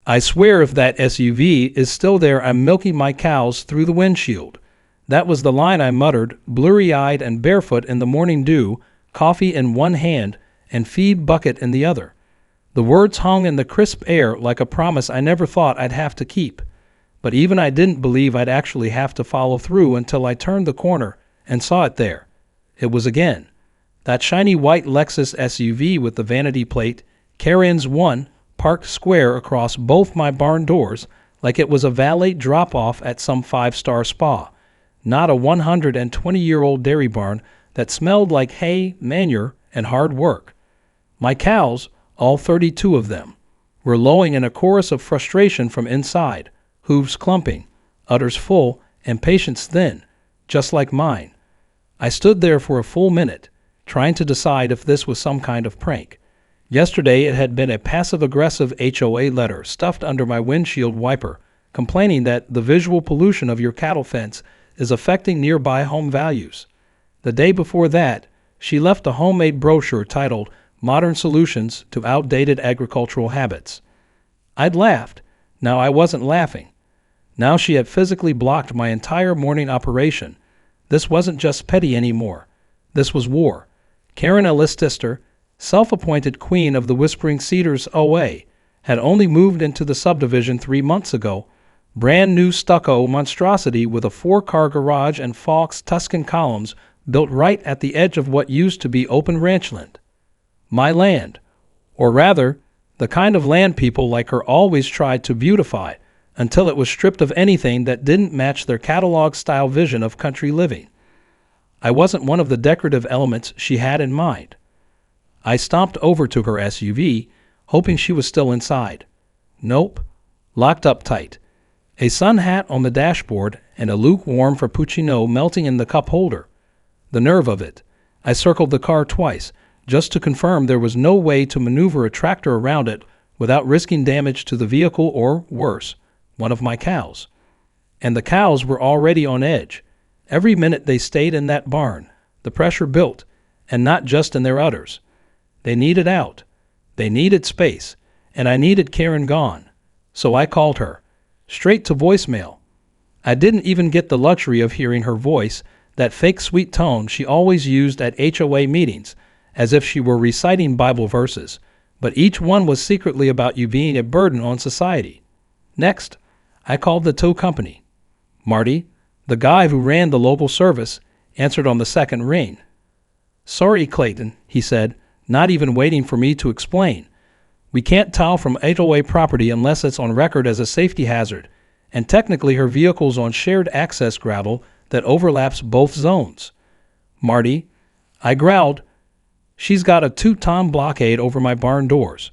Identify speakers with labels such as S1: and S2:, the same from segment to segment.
S1: I swear if that SUV is still there, I'm milking my cows through the windshield. That was the line I muttered, blurry-eyed and barefoot in the morning dew, coffee in one hand and feed bucket in the other. The words hung in the crisp air like a promise I never thought I'd have to keep. But even I didn't believe I'd actually have to follow through until I turned the corner and saw it there. It was again. That shiny white Lexus SUV with the vanity plate, Karen's 1, parked square across both my barn doors like it was a valet drop-off at some five-star spa, not a 120-year-old dairy barn that smelled like hay, manure, and hard work. My cows, all 32 of them, were lowing in a chorus of frustration from inside, hooves clumping, udders full, and patience thin, just like mine. I stood there for a full minute, trying to decide if this was some kind of prank. Yesterday it had been a passive-aggressive HOA letter stuffed under my windshield wiper, complaining that the visual pollution of your cattle fence is affecting nearby home values. The day before that, she left a homemade brochure titled Modern Solutions to Outdated Agricultural Habits. I'd laughed. Now I wasn't laughing. Now she had physically blocked my entire morning operation. This wasn't just petty anymore. This was war. Karen Ellistister, self-appointed queen of the Whispering Cedars OA, had only moved into the subdivision 3 months ago, brand new stucco monstrosity with a 4-car garage and false Tuscan columns built right at the edge of what used to be open ranchland. My land, or rather, the kind of land people like her always tried to beautify until it was stripped of anything that didn't match their catalog-style vision of country living. I wasn't one of the decorative elements she had in mind. I stomped over to her SUV, hoping she was still inside. Nope, locked up tight. A sun hat on the dashboard and a lukewarm frappuccino melting in the cup holder. The nerve of it. I circled the car twice, just to confirm there was no way to maneuver a tractor around it without risking damage to the vehicle or, worse, one of my cows. And the cows were already on edge. Every minute they stayed in that barn, the pressure built, and not just in their udders. They needed out. They needed space, and I needed Karen gone. So I called her, straight to voicemail. I didn't even get the luxury of hearing her voice, that fake sweet tone she always used at HOA meetings, as if she were reciting Bible verses, but each one was secretly about you being a burden on society. Next, I called the tow company. Marty, the guy who ran the local service, answered on the second ring. Sorry, Clayton, he said, not even waiting for me to explain. We can't tow from HOA property unless it's on record as a safety hazard, and technically her vehicle's on shared access gravel that overlaps both zones. Marty, I growled, she's got a 2-ton blockade over my barn doors.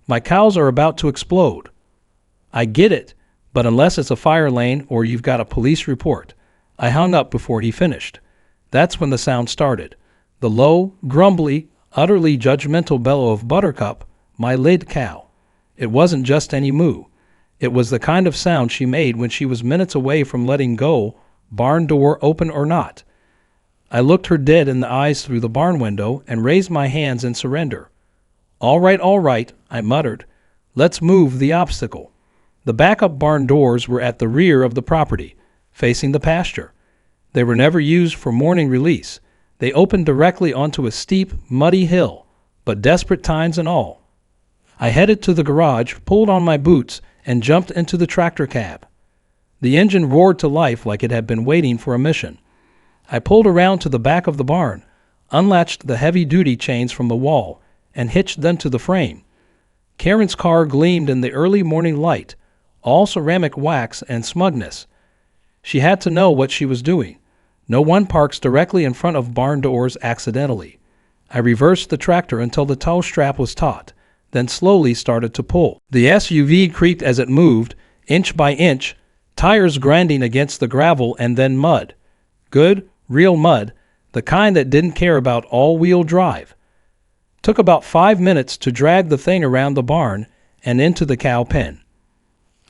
S1: My cows are about to explode. I get it, but unless it's a fire lane or you've got a police report. I hung up before he finished. That's when the sound started. The low, grumbly, utterly judgmental bellow of Buttercup, my lid cow. It wasn't just any moo. It was the kind of sound she made when she was minutes away from letting go, barn door open or not. I looked her dead in the eyes through the barn window and raised my hands in surrender. All right, I muttered. Let's move the obstacle. The backup barn doors were at the rear of the property, facing the pasture. They were never used for morning release. They opened directly onto a steep, muddy hill, but desperate times and all. I headed to the garage, pulled on my boots, and jumped into the tractor cab. The engine roared to life like it had been waiting for a mission. I pulled around to the back of the barn, unlatched the heavy-duty chains from the wall, and hitched them to the frame. Karen's car gleamed in the early morning light, all ceramic wax and smugness. She had to know what she was doing. No one parks directly in front of barn doors accidentally. I reversed the tractor until the tow strap was taut, then slowly started to pull. The SUV creaked as it moved, inch by inch, tires grinding against the gravel and then mud. Good, real mud, the kind that didn't care about all-wheel drive. Took about 5 minutes to drag the thing around the barn and into the cow pen.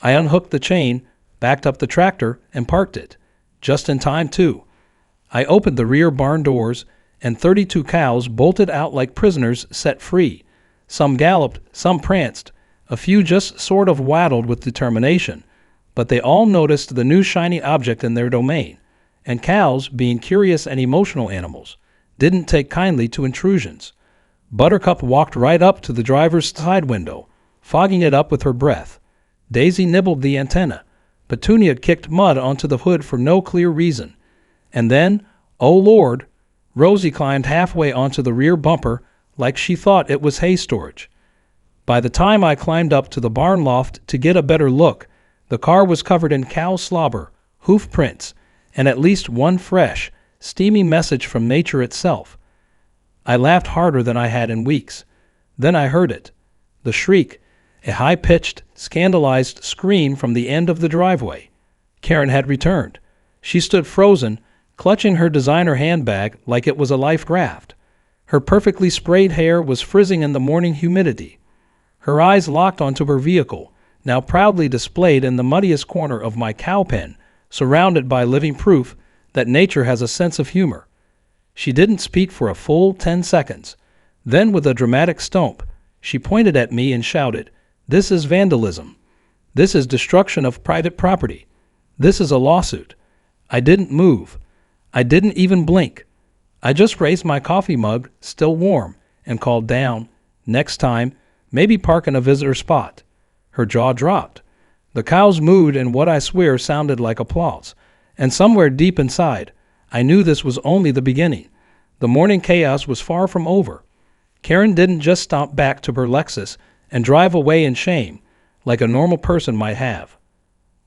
S1: I unhooked the chain, backed up the tractor, and parked it. Just in time, too. I opened the rear barn doors, and 32 cows bolted out like prisoners set free. Some galloped, some pranced. A few just sort of waddled with determination, but they all noticed the new shiny object in their domain, and cows, being curious and emotional animals, didn't take kindly to intrusions. Buttercup walked right up to the driver's side window, fogging it up with her breath. Daisy nibbled the antenna. Petunia kicked mud onto the hood for no clear reason. And then, oh Lord, Rosie climbed halfway onto the rear bumper like she thought it was hay storage. By the time I climbed up to the barn loft to get a better look, the car was covered in cow slobber, hoof prints, and at least one fresh, steamy message from nature itself. I laughed harder than I had in weeks. Then I heard it. The shriek, a high-pitched, scandalized scream from the end of the driveway. Karen had returned. She stood frozen, clutching her designer handbag like it was a life raft. Her perfectly sprayed hair was frizzing in the morning humidity. Her eyes locked onto her vehicle, now proudly displayed in the muddiest corner of my cow pen, surrounded by living proof that nature has a sense of humor. She didn't speak for a full 10 seconds. Then, with a dramatic stomp, she pointed at me and shouted, "This is vandalism. This is destruction of private property. This is a lawsuit." I didn't move. I didn't even blink. I just raised my coffee mug, still warm, and called down, "Next time, maybe park in a visitor spot." Her jaw dropped. The cows mooed in what I swear sounded like applause, and somewhere deep inside, I knew this was only the beginning. The morning chaos was far from over. Karen didn't just stomp back to her Lexus and drive away in shame, like a normal person might have.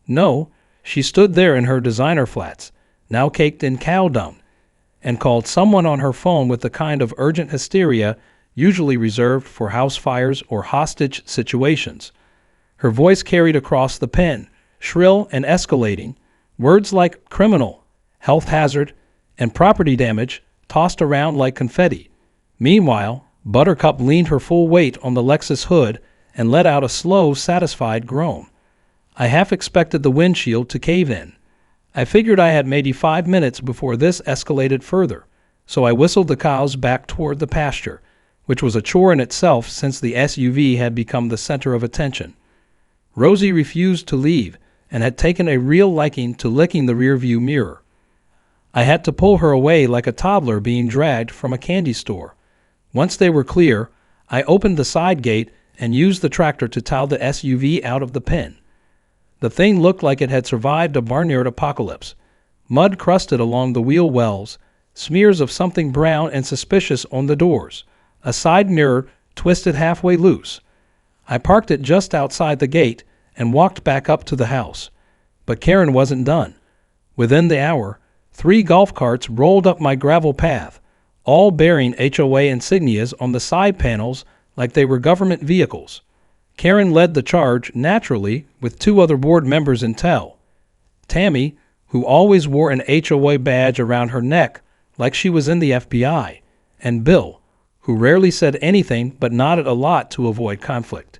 S1: No, she stood there in her designer flats, now caked in cow dung, and called someone on her phone with the kind of urgent hysteria usually reserved for house fires or hostage situations. Her voice carried across the pen, shrill and escalating, words like criminal, health hazard, and property damage tossed around like confetti. Meanwhile, Buttercup leaned her full weight on the Lexus hood and let out a slow, satisfied groan. I half expected the windshield to cave in. I figured I had maybe 5 minutes before this escalated further, so I whistled the cows back toward the pasture, which was a chore in itself since the SUV had become the center of attention. Rosie refused to leave and had taken a real liking to licking the rearview mirror. I had to pull her away like a toddler being dragged from a candy store. Once they were clear, I opened the side gate and used the tractor to tow the SUV out of the pen. The thing looked like it had survived a barnyard apocalypse. Mud crusted along the wheel wells, smears of something brown and suspicious on the doors, a side mirror twisted halfway loose. I parked it just outside the gate and walked back up to the house. But Karen wasn't done. Within the hour, 3 golf carts rolled up my gravel path, all bearing HOA insignias on the side panels like they were government vehicles. Karen led the charge naturally with 2 other board members in tow. Tammy, who always wore an HOA badge around her neck like she was in the FBI, and Bill, who rarely said anything but nodded a lot to avoid conflict.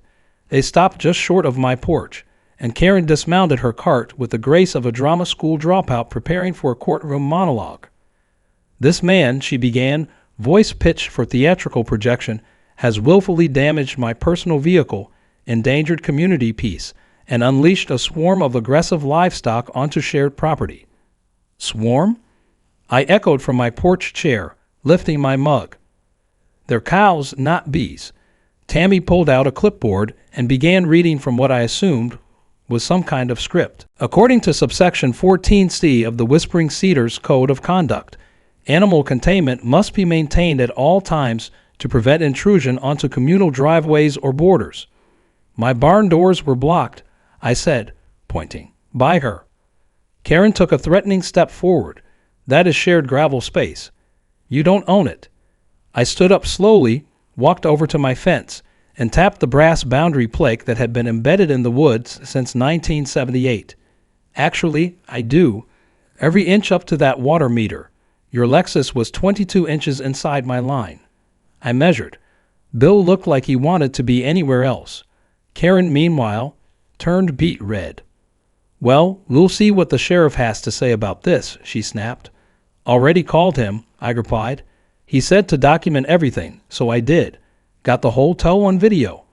S1: They stopped just short of my porch, and Karen dismounted her cart with the grace of a drama school dropout preparing for a courtroom monologue. "This man," she began, voice pitched for theatrical projection, "has willfully damaged my personal vehicle, endangered community peace, and unleashed a swarm of aggressive livestock onto shared property." "Swarm?" I echoed from my porch chair, lifting my mug. "They're cows, not bees." Tammy pulled out a clipboard and began reading from what I assumed was some kind of script. "According to subsection 14C of the Whispering Cedars Code of Conduct, animal containment must be maintained at all times to prevent intrusion onto communal driveways or borders. My barn doors were blocked," I said, pointing, "by her." Karen took a threatening step forward. "That is shared gravel space. You don't own it." I stood up slowly, walked over to my fence, and tapped the brass boundary plate that had been embedded in the woods since 1978. "Actually, I do. Every inch up to that water meter. Your Lexus was 22 inches inside my line." I measured. Bill looked like he wanted to be anywhere else. Karen, meanwhile, turned beet red. "Well, we'll see what the sheriff has to say about this," she snapped. "Already called him," I replied. "He said to document everything, so I did. Got the whole tow on video.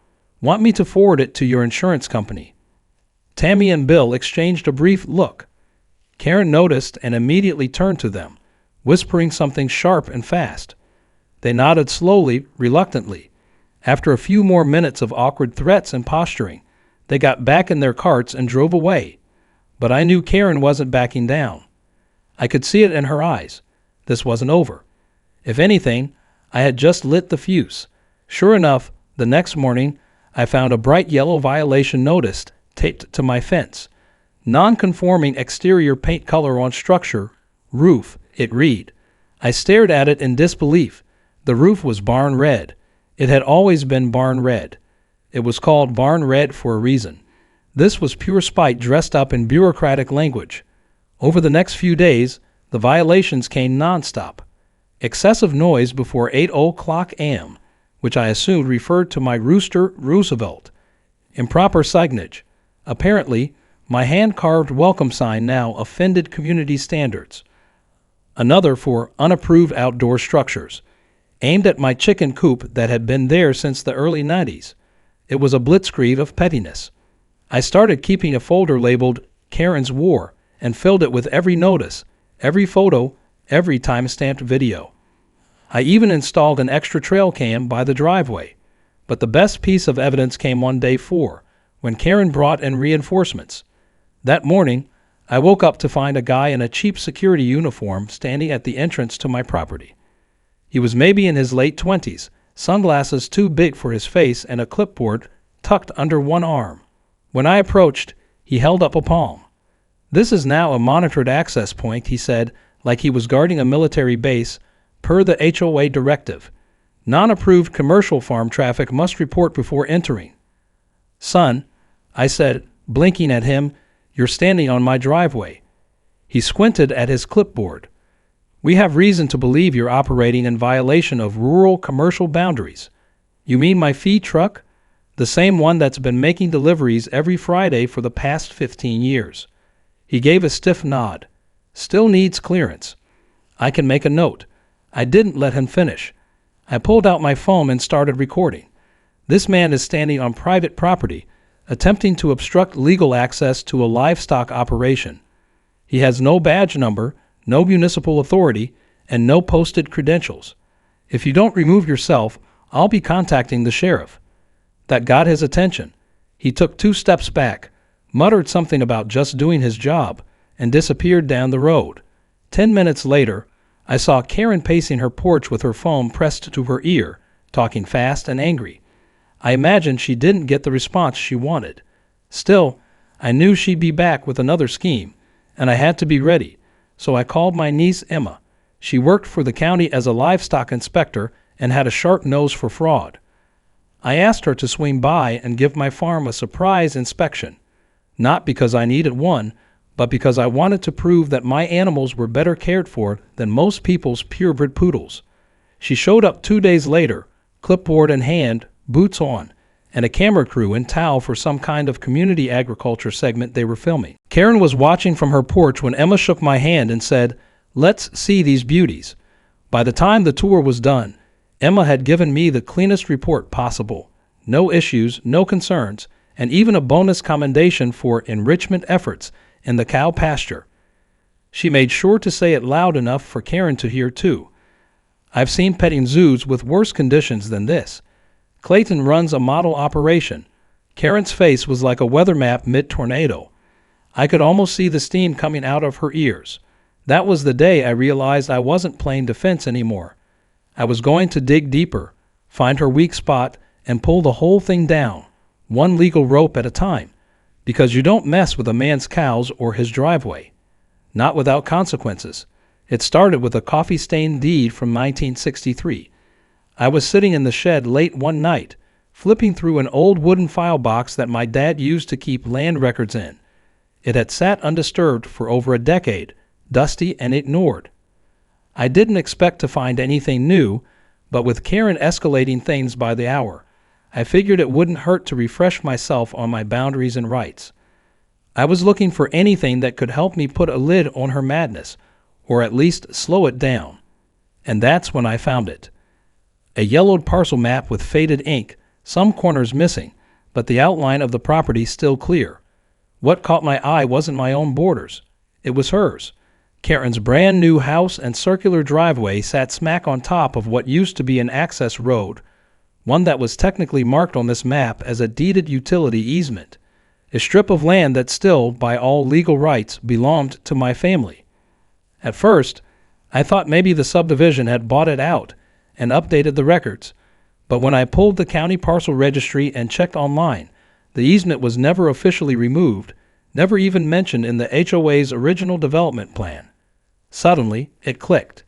S1: Want me to forward it to your insurance company?" Tammy and Bill exchanged a brief look. Karen noticed and immediately turned to them, whispering something sharp and fast. They nodded slowly, reluctantly. After a few more minutes of awkward threats and posturing, they got back in their carts and drove away. But I knew Karen wasn't backing down. I could see it in her eyes. This wasn't over. If anything, I had just lit the fuse. Sure enough, the next morning, I found a bright yellow violation notice taped to my fence. Non-conforming exterior paint color on structure, roof, it read. I stared at it in disbelief. The roof was barn red. It had always been barn red. It was called barn red for a reason. This was pure spite dressed up in bureaucratic language. Over the next few days, the violations came nonstop. Excessive noise before 8:00 a.m., which I assumed referred to my rooster Roosevelt. Improper signage. Apparently, my hand-carved welcome sign now offended community standards. Another for unapproved outdoor structures, aimed at my chicken coop that had been there since the early 90s. It was a blitzkrieg of pettiness. I started keeping a folder labeled Karen's War and filled it with every notice, every photo, every time-stamped video. I even installed an extra trail cam by the driveway. But the best piece of evidence came on day 4, when Karen brought in reinforcements. That morning, I woke up to find a guy in a cheap security uniform standing at the entrance to my property. He was maybe in his late 20s, sunglasses too big for his face and a clipboard tucked under one arm. When I approached, he held up a palm. "This is now a monitored access point," he said, like he was guarding a military base, per the HOA directive. "Non-approved commercial farm traffic must report before entering." "Son," I said, blinking at him, "you're standing on my driveway." He squinted at his clipboard. "We have reason to believe you're operating in violation of rural commercial boundaries." "You mean my feed truck?" "The same one that's been making deliveries every Friday for the past 15 years. He gave a stiff nod. "Still needs clearance." "I can make a note." I didn't let him finish. I pulled out my phone and started recording. "This man is standing on private property, attempting to obstruct legal access to a livestock operation. He has no badge number, no municipal authority, and no posted credentials. If you don't remove yourself, I'll be contacting the sheriff." That got his attention. He took 2 steps back, muttered something about just doing his job, and disappeared down the road. 10 minutes later, I saw Karen pacing her porch with her phone pressed to her ear, talking fast and angry. I imagined she didn't get the response she wanted. Still, I knew she'd be back with another scheme, and I had to be ready, so I called my niece Emma. She worked for the county as a livestock inspector and had a sharp nose for fraud. I asked her to swing by and give my farm a surprise inspection, not because I needed one, but because I wanted to prove that my animals were better cared for than most people's purebred poodles. She showed up 2 days later, clipboard in hand, boots on, and a camera crew in tow for some kind of community agriculture segment they were filming. Karen was watching from her porch when Emma shook my hand and said, "Let's see these beauties." By the time the tour was done, Emma had given me the cleanest report possible. No issues, no concerns, and even a bonus commendation for enrichment efforts in the cow pasture. She made sure to say it loud enough for Karen to hear too. I've seen petting zoos with worse conditions than this. Clayton runs a model operation. Karen's face was like a weather map mid-tornado. I could almost see the steam coming out of her ears. That was the day I realized I wasn't playing defense anymore. I was going to dig deeper, find her weak spot, and pull the whole thing down, one legal rope at a time, because you don't mess with a man's cows or his driveway. Not without consequences. It started with a coffee-stained deed from 1963. I was sitting in the shed late one night, flipping through an old wooden file box that my dad used to keep land records in. It had sat undisturbed for over a decade, dusty and ignored. I didn't expect to find anything new, but with Karen escalating things by the hour, I figured it wouldn't hurt to refresh myself on my boundaries and rights. I was looking for anything that could help me put a lid on her madness, or at least slow it down. And that's when I found it. A yellowed parcel map with faded ink, some corners missing, but the outline of the property still clear. What caught my eye wasn't my own borders. It was hers. Karen's brand new house and circular driveway sat smack on top of what used to be an access road, one that was technically marked on this map as a deeded utility easement, a strip of land that still, by all legal rights, belonged to my family. At first, I thought maybe the subdivision had bought it out and updated the records, but when I pulled the county parcel registry and checked online, the easement was never officially removed, never even mentioned in the HOA's original development plan. Suddenly, it clicked.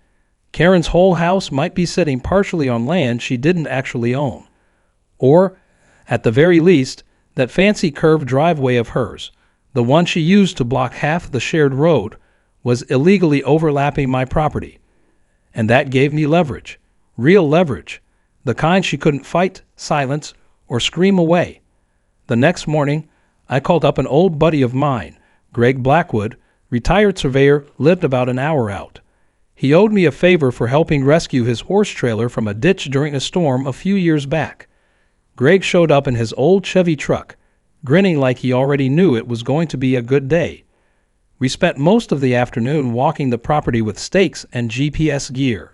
S1: Karen's whole house might be sitting partially on land she didn't actually own. Or, at the very least, that fancy curved driveway of hers, the one she used to block half the shared road, was illegally overlapping my property. And that gave me leverage. Real leverage. The kind she couldn't fight, silence, or scream away. The next morning, I called up an old buddy of mine, Greg Blackwood, retired surveyor, lived about an hour out. He owed me a favor for helping rescue his horse trailer from a ditch during a storm a few years back. Greg showed up in his old Chevy truck, grinning like he already knew it was going to be a good day. We spent most of the afternoon walking the property with stakes and GPS gear.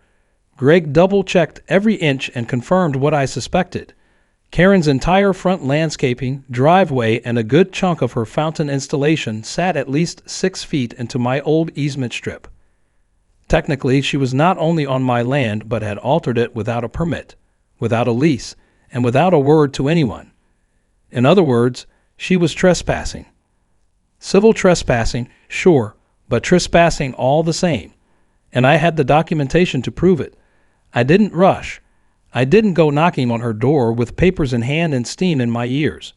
S1: Greg double-checked every inch and confirmed what I suspected. Karen's entire front landscaping, driveway, and a good chunk of her fountain installation sat at least 6 feet into my old easement strip. Technically, she was not only on my land, but had altered it without a permit, without a lease, and without a word to anyone. In other words, she was trespassing. Civil trespassing, sure, but trespassing all the same. And I had the documentation to prove it. I didn't rush. I didn't go knocking on her door with papers in hand and steam in my ears.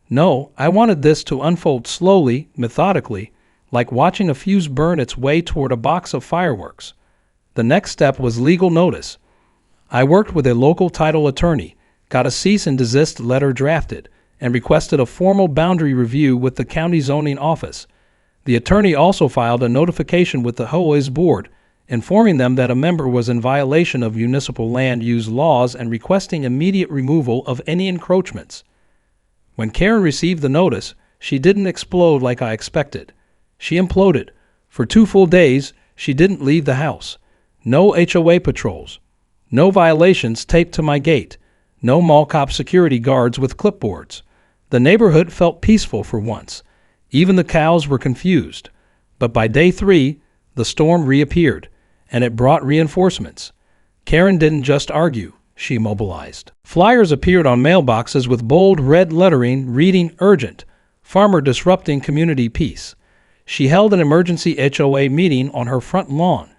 S1: No, I wanted this to unfold slowly, methodically, like watching a fuse burn its way toward a box of fireworks. The next step was legal notice. I worked with a local title attorney, got a cease and desist letter drafted, and requested a formal boundary review with the county zoning office. The attorney also filed a notification with the HOA's board, informing them that a member was in violation of municipal land use laws and requesting immediate removal of any encroachments. When Karen received the notice, she didn't explode like I expected. She imploded. For 2 full days, she didn't leave the house. No HOA patrols. No violations taped to my gate. No mall cop security guards with clipboards. The neighborhood felt peaceful for once. Even the cows were confused. But by day 3, the storm reappeared, and it brought reinforcements. Karen didn't just argue, she mobilized. Flyers appeared on mailboxes with bold red lettering reading urgent, farmer disrupting community peace. She held an emergency HOA meeting on her front lawn,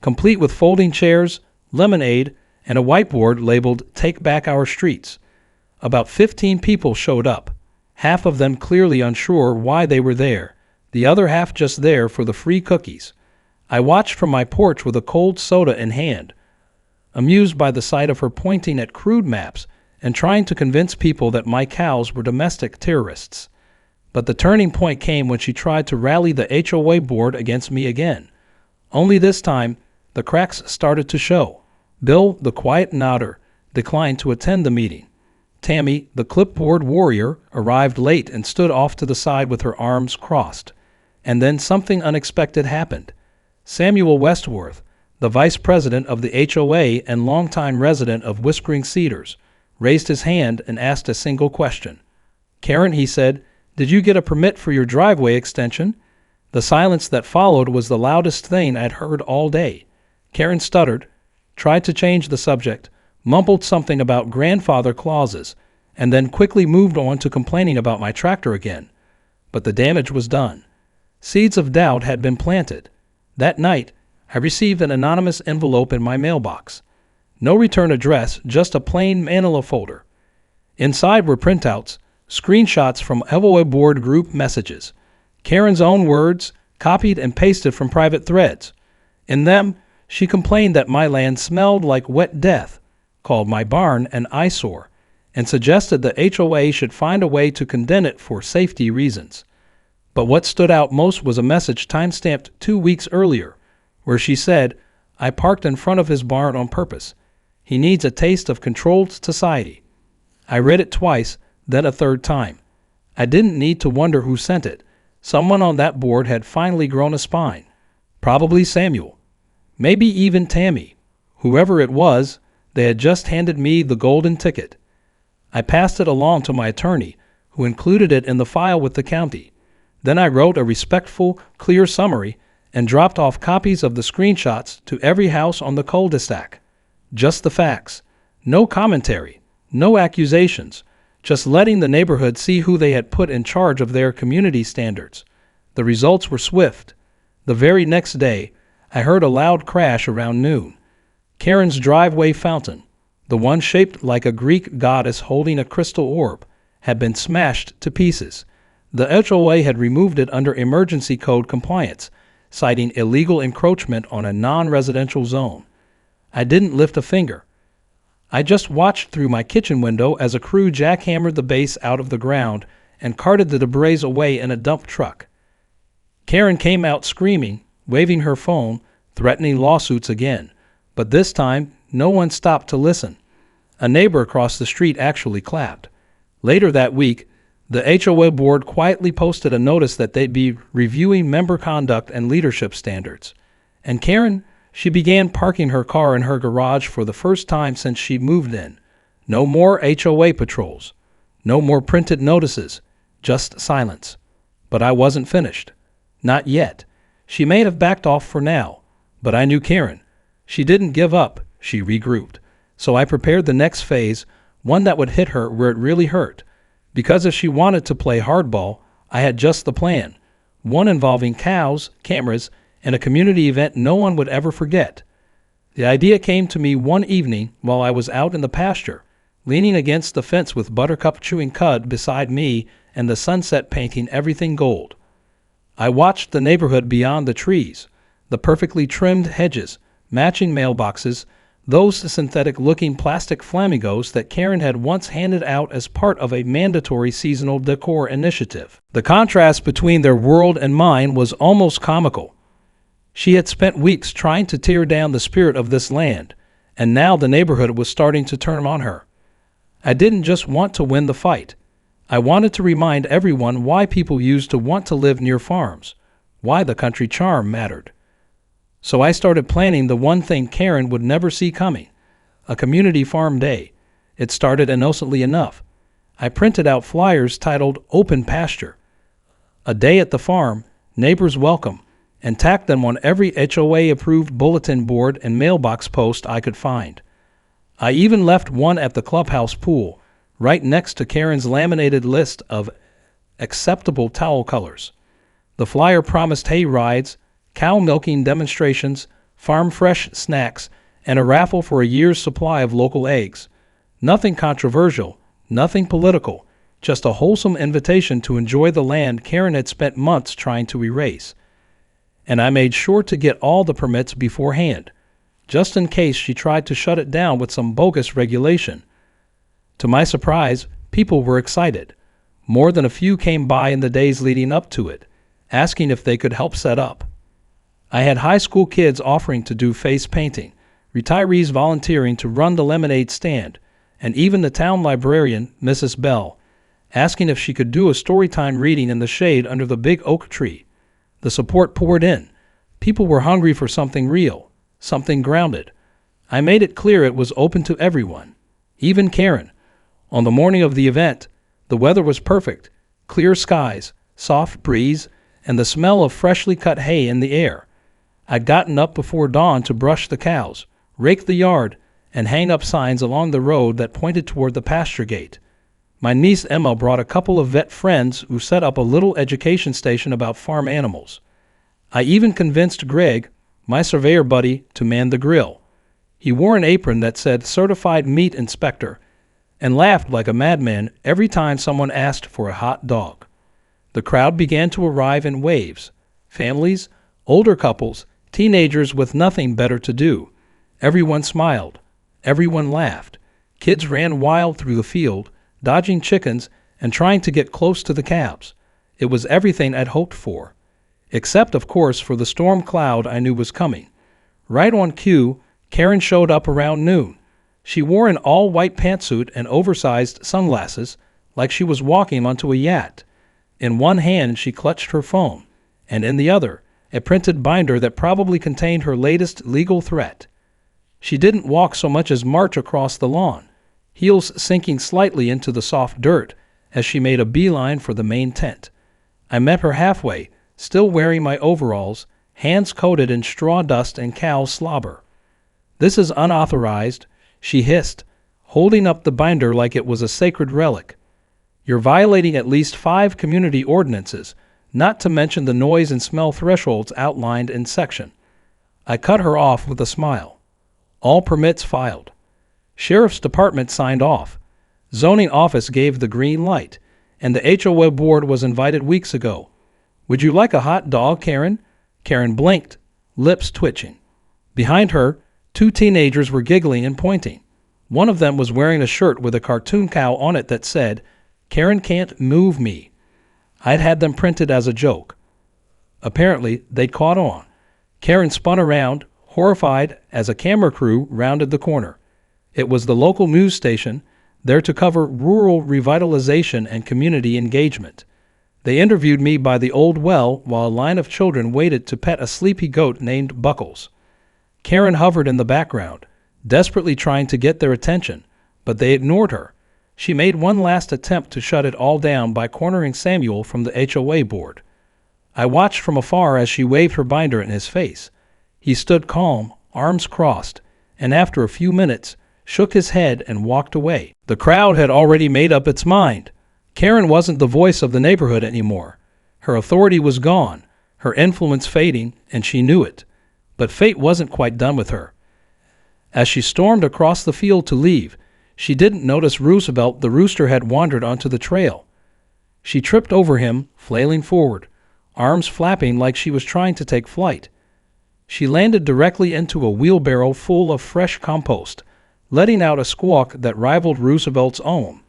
S1: complete with folding chairs, lemonade, and a whiteboard labeled Take Back Our Streets. About 15 people showed up, half of them clearly unsure why they were there, the other half just there for the free cookies. I watched from my porch with a cold soda in hand, amused by the sight of her pointing at crude maps and trying to convince people that my cows were domestic terrorists. But the turning point came when she tried to rally the HOA board against me again. Only this time, the cracks started to show. Bill, the quiet nodder, declined to attend the meeting. Tammy, the clipboard warrior, arrived late and stood off to the side with her arms crossed. And then something unexpected happened. Samuel Westworth, the vice president of the HOA and longtime resident of Whispering Cedars, raised his hand and asked a single question. "Karen," he said, "did you get a permit for your driveway extension?" The silence that followed was the loudest thing I'd heard all day. Karen stuttered, tried to change the subject, mumbled something about grandfather clauses, and then quickly moved on to complaining about my tractor again. But the damage was done. Seeds of doubt had been planted. That night, I received an anonymous envelope in my mailbox. No return address, just a plain manila folder. Inside were printouts, screenshots from HOA board group messages, Karen's own words, copied and pasted from private threads. In them, she complained that my land smelled like wet death, called my barn an eyesore, and suggested the HOA should find a way to condemn it for safety reasons. But what stood out most was a message time-stamped 2 weeks earlier, where she said, "I parked in front of his barn on purpose. He needs a taste of controlled society." I read it twice, then a third time. I didn't need to wonder who sent it. Someone on that board had finally grown a spine. Probably Samuel. Maybe even Tammy. Whoever it was, they had just handed me the golden ticket. I passed it along to my attorney, who included it in the file with the county. Then I wrote a respectful, clear summary and dropped off copies of the screenshots to every house on the cul-de-sac. Just the facts. No commentary. No accusations. Just letting the neighborhood see who they had put in charge of their community standards. The results were swift. The very next day, I heard a loud crash around noon. Karen's driveway fountain, the one shaped like a Greek goddess holding a crystal orb, had been smashed to pieces. The HOA had removed it under emergency code compliance, citing illegal encroachment on a non-residential zone. I didn't lift a finger. I just watched through my kitchen window as a crew jackhammered the base out of the ground and carted the debris away in a dump truck. Karen came out screaming, waving her phone, threatening lawsuits again. But this time, no one stopped to listen. A neighbor across the street actually clapped. Later that week, the HOA board quietly posted a notice that they'd be reviewing member conduct and leadership standards. And Karen, she began parking her car in her garage for the first time since she moved in. No more HOA patrols. No more printed notices. Just silence. But I wasn't finished. Not yet. She may have backed off for now, but I knew Karen. She didn't give up. She regrouped. So I prepared the next phase, one that would hit her where it really hurt. Because if she wanted to play hardball, I had just the plan. One involving cows, cameras, and a community event no one would ever forget. The idea came to me one evening while I was out in the pasture, leaning against the fence with Buttercup chewing cud beside me and the sunset painting everything gold. I watched the neighborhood beyond the trees, the perfectly trimmed hedges, matching mailboxes, those synthetic-looking plastic flamingos that Karen had once handed out as part of a mandatory seasonal decor initiative. The contrast between their world and mine was almost comical. She had spent weeks trying to tear down the spirit of this land, and now the neighborhood was starting to turn on her. I didn't just want to win the fight. I wanted to remind everyone why people used to want to live near farms, why the country charm mattered. So I started planning the one thing Karen would never see coming, a community farm day. It started innocently enough. I printed out flyers titled Open Pasture, a day at the farm, neighbors welcome, and tacked them on every HOA-approved bulletin board and mailbox post I could find. I even left one at the clubhouse pool, right next to Karen's laminated list of acceptable towel colors. The flyer promised hay rides, cow milking demonstrations, farm fresh snacks, and a raffle for a year's supply of local eggs. Nothing controversial, nothing political, just a wholesome invitation to enjoy the land Karen had spent months trying to erase. And I made sure to get all the permits beforehand, just in case she tried to shut it down with some bogus regulation. To my surprise, people were excited. More than a few came by in the days leading up to it, asking if they could help set up. I had high school kids offering to do face painting, retirees volunteering to run the lemonade stand, and even the town librarian, Mrs. Bell, asking if she could do a storytime reading in the shade under the big oak tree. The support poured in. People were hungry for something real, something grounded. I made it clear it was open to everyone, even Karen. On the morning of the event, the weather was perfect, clear skies, soft breeze, and the smell of freshly cut hay in the air. I'd gotten up before dawn to brush the cows, rake the yard, and hang up signs along the road that pointed toward the pasture gate. My niece Emma brought a couple of vet friends who set up a little education station about farm animals. I even convinced Greg, my surveyor buddy, to man the grill. He wore an apron that said Certified Meat Inspector and laughed like a madman every time someone asked for a hot dog. The crowd began to arrive in waves. Families, older couples, teenagers with nothing better to do. Everyone smiled. Everyone laughed. Kids ran wild through the field, dodging chickens and trying to get close to the calves. It was everything I'd hoped for. Except, of course, for the storm cloud I knew was coming. Right on cue, Karen showed up around noon. She wore an all-white pantsuit and oversized sunglasses, like she was walking onto a yacht. In one hand she clutched her phone, and in the other, a printed binder that probably contained her latest legal threat. She didn't walk so much as march across the lawn, heels sinking slightly into the soft dirt as she made a beeline for the main tent. I met her halfway, still wearing my overalls, hands coated in straw dust and cow slobber. "This is unauthorized," she hissed, holding up the binder like it was a sacred relic. "You're violating at least 5 community ordinances, not to mention the noise and smell thresholds outlined in section." I cut her off with a smile. All permits filed. Sheriff's Department signed off. Zoning office gave the green light, and the HOA board was invited weeks ago. "Would you like a hot dog, Karen?" Karen blinked, lips twitching. Behind her, 2 teenagers were giggling and pointing. One of them was wearing a shirt with a cartoon cow on it that said, "Karen can't move me." I'd had them printed as a joke. Apparently, they'd caught on. Karen spun around, horrified, as a camera crew rounded the corner. It was the local news station, there to cover rural revitalization and community engagement. They interviewed me by the old well while a line of children waited to pet a sleepy goat named Buckles. Karen hovered in the background, desperately trying to get their attention, but they ignored her. She made one last attempt to shut it all down by cornering Samuel from the HOA board. I watched from afar as she waved her binder in his face. He stood calm, arms crossed, and after a few minutes, shook his head and walked away. The crowd had already made up its mind. Karen wasn't the voice of the neighborhood anymore. Her authority was gone, her influence fading, and she knew it. But fate wasn't quite done with her. As she stormed across the field to leave, she didn't notice Roosevelt the rooster had wandered onto the trail. She tripped over him, flailing forward, arms flapping like she was trying to take flight. She landed directly into a wheelbarrow full of fresh compost, letting out a squawk that rivaled Roosevelt's own.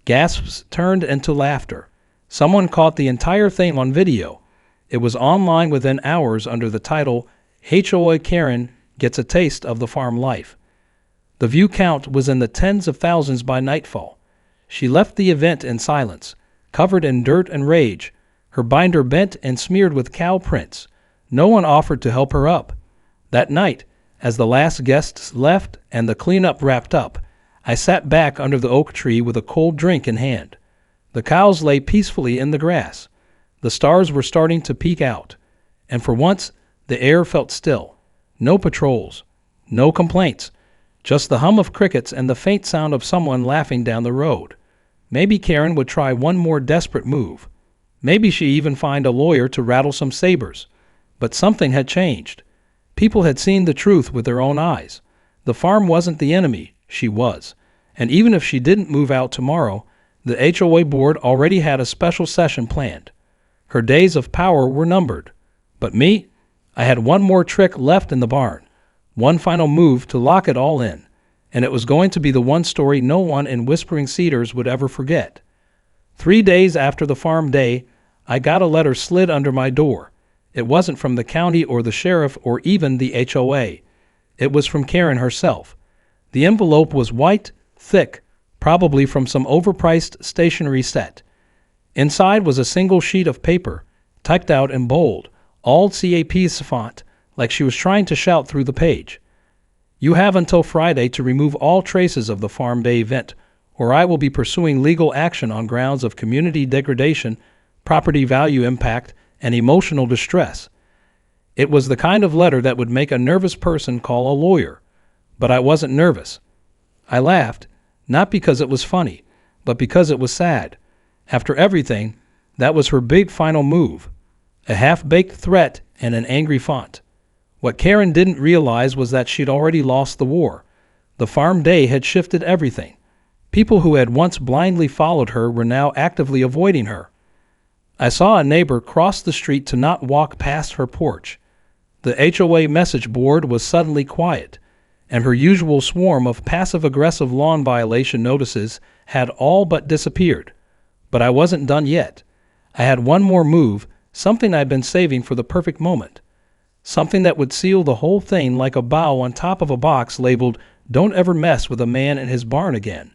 S1: Gasps turned into laughter. Someone caught the entire thing on video. It was online within hours under the title, "HOA Karen Gets a Taste of the Farm Life." The view count was in the tens of thousands by nightfall. She left the event in silence, covered in dirt and rage, her binder bent and smeared with cow prints. No one offered to help her up. That night, as the last guests left and the cleanup wrapped up, I sat back under the oak tree with a cold drink in hand. The cows lay peacefully in the grass. The stars were starting to peek out, and for once the air felt still. No patrols, no complaints, just the hum of crickets and the faint sound of someone laughing down the road. Maybe Karen would try one more desperate move. Maybe she'd even find a lawyer to rattle some sabers. But something had changed. People had seen the truth with their own eyes. The farm wasn't the enemy, she was. And even if she didn't move out tomorrow, the HOA board already had a special session planned. Her days of power were numbered. But me? I had one more trick left in the barn, one final move to lock it all in, and it was going to be the one story no one in Whispering Cedars would ever forget. 3 days after the farm day, I got a letter slid under my door. It wasn't from the county or the sheriff or even the HOA. It was from Karen herself. The envelope was white, thick, probably from some overpriced stationery set. Inside was a single sheet of paper, typed out in bold, all CAP's font, like she was trying to shout through the page. "You have until Friday to remove all traces of the Farm Day event, or I will be pursuing legal action on grounds of community degradation, property value impact, and emotional distress." It was the kind of letter that would make a nervous person call a lawyer. But I wasn't nervous. I laughed, not because it was funny, but because it was sad. After everything, that was her big final move. A half-baked threat and an angry font. What Karen didn't realize was that she'd already lost the war. The Farm Day had shifted everything. People who had once blindly followed her were now actively avoiding her. I saw a neighbor cross the street to not walk past her porch. The HOA message board was suddenly quiet, and her usual swarm of passive-aggressive lawn violation notices had all but disappeared. But I wasn't done yet. I had one more move, something I'd been saving for the perfect moment. Something that would seal the whole thing like a bow on top of a box labeled, "Don't ever mess with a man in his barn again."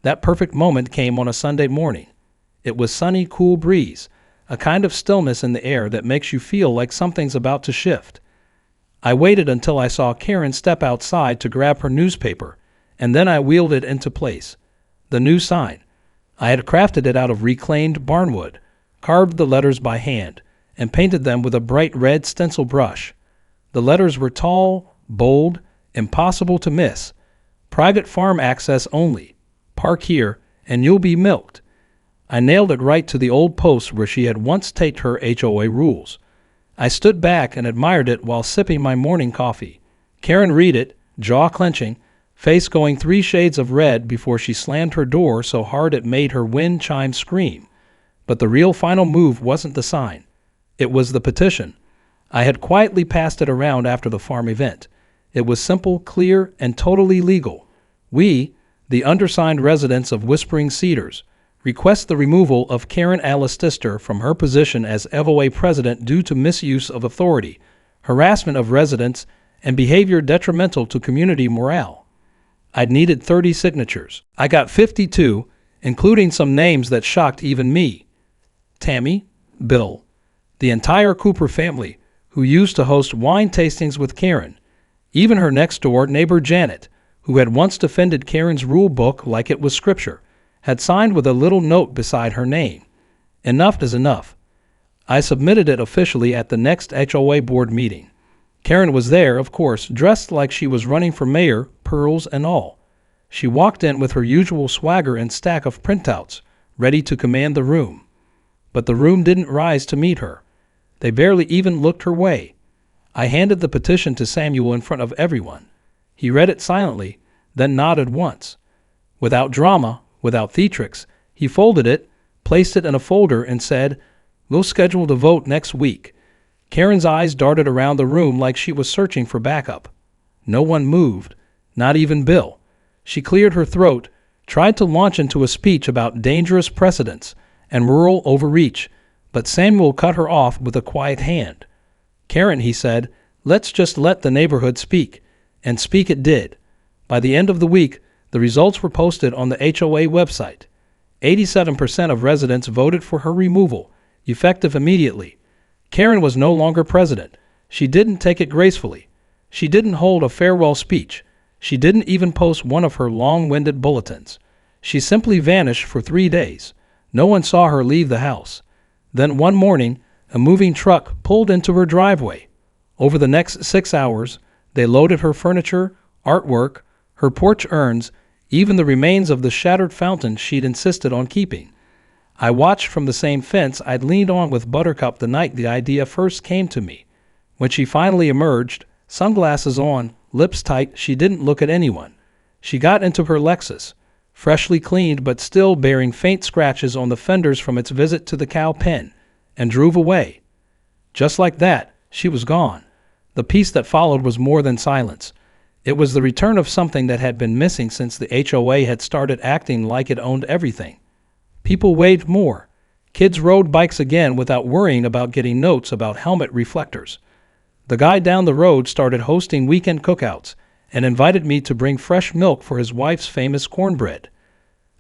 S1: That perfect moment came on a Sunday morning. It was sunny, cool breeze, a kind of stillness in the air that makes you feel like something's about to shift. I waited until I saw Karen step outside to grab her newspaper, and then I wheeled it into place. The new sign. I had crafted it out of reclaimed barnwood, carved the letters by hand, and painted them with a bright red stencil brush. The letters were tall, bold, impossible to miss. Private farm access only. Park here, and you'll be milked. I nailed it right to the old post where she had once taped her HOA rules. I stood back and admired it while sipping my morning coffee. Karen read it, jaw clenching, face going 3 shades of red before she slammed her door so hard it made her wind chime scream. But the real final move wasn't the sign. It was the petition. I had quietly passed it around after the farm event. It was simple, clear, and totally legal. We, the undersigned residents of Whispering Cedars, request the removal of Karen Alistister from her position as HOA president due to misuse of authority, harassment of residents, and behavior detrimental to community morale. I'd needed 30 signatures. I got 52, including some names that shocked even me. Tammy, Bill, the entire Cooper family, who used to host wine tastings with Karen, even her next-door neighbor Janet, who had once defended Karen's rule book like it was scripture, had signed with a little note beside her name. Enough is enough. I submitted it officially at the next HOA board meeting. Karen was there, of course, dressed like she was running for mayor, pearls and all. She walked in with her usual swagger and stack of printouts, ready to command the room. But the room didn't rise to meet her. They barely even looked her way. I handed the petition to Samuel in front of everyone. He read it silently, then nodded once. Without drama, without theatrics, he folded it, placed it in a folder, and said, "We'll schedule the vote next week." Karen's eyes darted around the room like she was searching for backup. No one moved, not even Bill. She cleared her throat, tried to launch into a speech about dangerous precedents and rural overreach, but Samuel cut her off with a quiet hand. "Karen," he said, "let's just let the neighborhood speak." And speak it did. By the end of the week, the results were posted on the HOA website. 87% of residents voted for her removal, effective immediately. Karen was no longer president. She didn't take it gracefully. She didn't hold a farewell speech. She didn't even post one of her long-winded bulletins. She simply vanished for 3 days. No one saw her leave the house. Then one morning, a moving truck pulled into her driveway. Over the next 6 hours, they loaded her furniture, artwork, her porch urns, even the remains of the shattered fountain she'd insisted on keeping. I watched from the same fence I'd leaned on with Buttercup the night the idea first came to me. When she finally emerged, sunglasses on, lips tight, she didn't look at anyone. She got into her Lexus, freshly cleaned but still bearing faint scratches on the fenders from its visit to the cow pen, and drove away. Just like that, she was gone. The peace that followed was more than silence. It was the return of something that had been missing since the HOA had started acting like it owned everything. People waved more. Kids rode bikes again without worrying about getting notes about helmet reflectors. The guy down the road started hosting weekend cookouts and invited me to bring fresh milk for his wife's famous cornbread.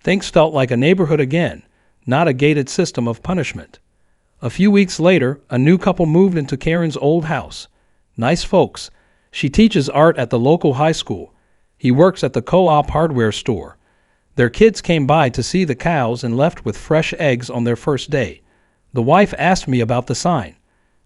S1: Things felt like a neighborhood again, not a gated system of punishment. A few weeks later, a new couple moved into Karen's old house. Nice folks. She teaches art at the local high school. He works at the co-op hardware store. Their kids came by to see the cows and left with fresh eggs on their first day. The wife asked me about the sign.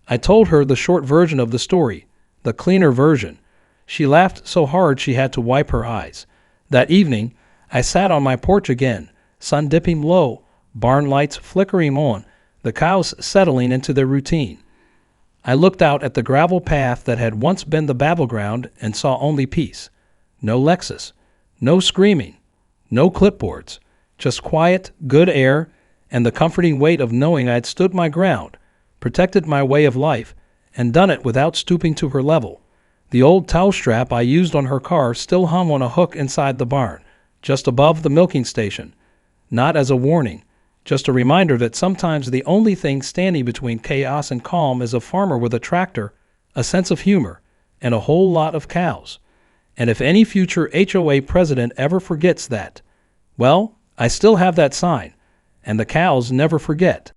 S1: I told her the short version of the story, the cleaner version. She laughed so hard she had to wipe her eyes. That evening, I sat on my porch again, sun dipping low, barn lights flickering on, the cows settling into their routine. I looked out at the gravel path that had once been the battleground and saw only peace. No Lexus, no screaming, no clipboards, just quiet, good air, and the comforting weight of knowing I'd stood my ground, protected my way of life, and done it without stooping to her level. The old towel strap I used on her car still hung on a hook inside the barn, just above the milking station. Not as a warning, just a reminder that sometimes the only thing standing between chaos and calm is a farmer with a tractor, a sense of humor, and a whole lot of cows. And if any future HOA president ever forgets that, well, I still have that sign, and the cows never forget.